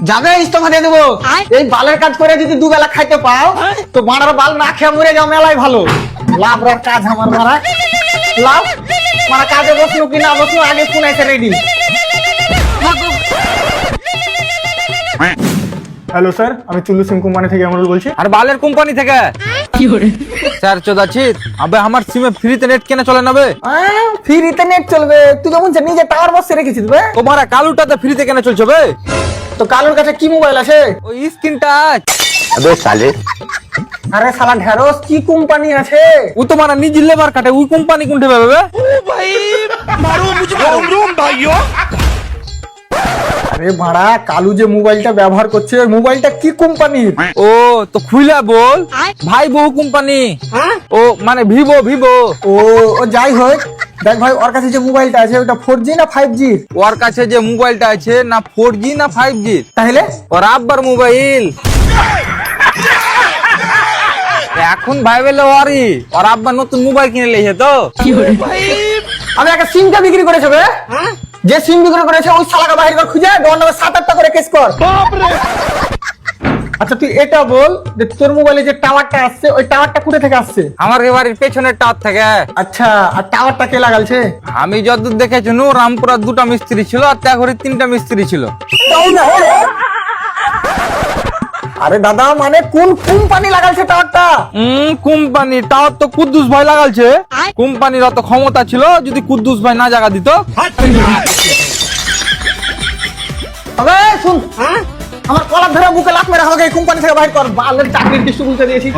যাবে ইস্তফা দিয়ে দেবো। এই বালের কাজ করে যদি দুবেলা খাইতে পাও তো মারার বাল না খেয়ে মরে যাও, মেলাই ভালো। লাভ র কাজ আমার মারা লাভ মারা কাজে বসলো কি না বসলো আগে ফোন আছে রেডি। হ্যালো স্যার, আমি চুল্লু সিম কোম্পানি থেকে আমরুল বলছি। আর বালের কোম্পানি থেকে স্যার চোদাচ্ছিস আবে আমার সিমে ফ্রিতে নেট কেন চলে না বে? ফ্রিতে নেট চলবে? তুই যেমন নিজে টাওয়ার বসে রেখেছিস বে। তোমার কালুটাতে ফ্রিতে কেন চলছে বে? তো কালুর কাছে কি মোবাইল আছে? ওই স্ক্রিন টাচ। আরে শালা ঢেরস কি কোম্পানি আছে? ও তোমার নিজের লেবার কাটে, ওই কোম্পানি কোনটা পাবে বে? আরে ভাড়া কালু যে মোবাইলটা ব্যবহার করছে ওই মোবাইলটা কি কোম্পানির? ও তো খুইলা বল। ভাই বউ কোম্পানি। ও মানে ভিভো ভিভো। ও ও যাই হোক, দেখ ভাই ওর কাছে যে মোবাইলটা আছে ওটা 4G না 5G? ওর কাছে যে মোবাইলটা আছে না 4G না 5G? তাহলে ওর আব্বার মোবাইল। এখন ভাই বলে ওর আব্বা নতুন মোবাইল কিনে লেছে তো। আমি একটা সিমটা বিক্রি করেছে বে। যে সিম বিক্রি করেছে ওই শালাকে বাইরে কর, খুঁজে দোকান নামে 7-8টা করে কেস কর। আচ্ছা তুই এটা বল যে তোর মোবাইলে যে টাওয়ারটা আসছে ওই টাওয়ারটা কোথা থেকে আসছে? আমার বাড়ির পেছনের টাওয়ার থেকে। আচ্ছা, আর টাওয়ারটা কে লাগালছে? আমি যতদূর দেখেছি রামপুরা 2টা মিস্ত্রি ছিল আর ত্যাগরে 3টা মিস্ত্রি ছিল। আরে দাদা মানে কোন কোম্পানি লাগালছে টাওয়ারটা? কোম্পানি টাওয়ার তো কুদ্দুস ভাই লাগালছে। কোম্পানির অত ক্ষমতা ছিল যদি কুদ্দুস ভাই না জায়গা দিত। আবে শুন, আমার কলার ধরে বুকে লাত মেরে আমাকে এই কোম্পানি থেকে বাইর কর। বালের চাকরির কিছু বলতে দিয়েছি।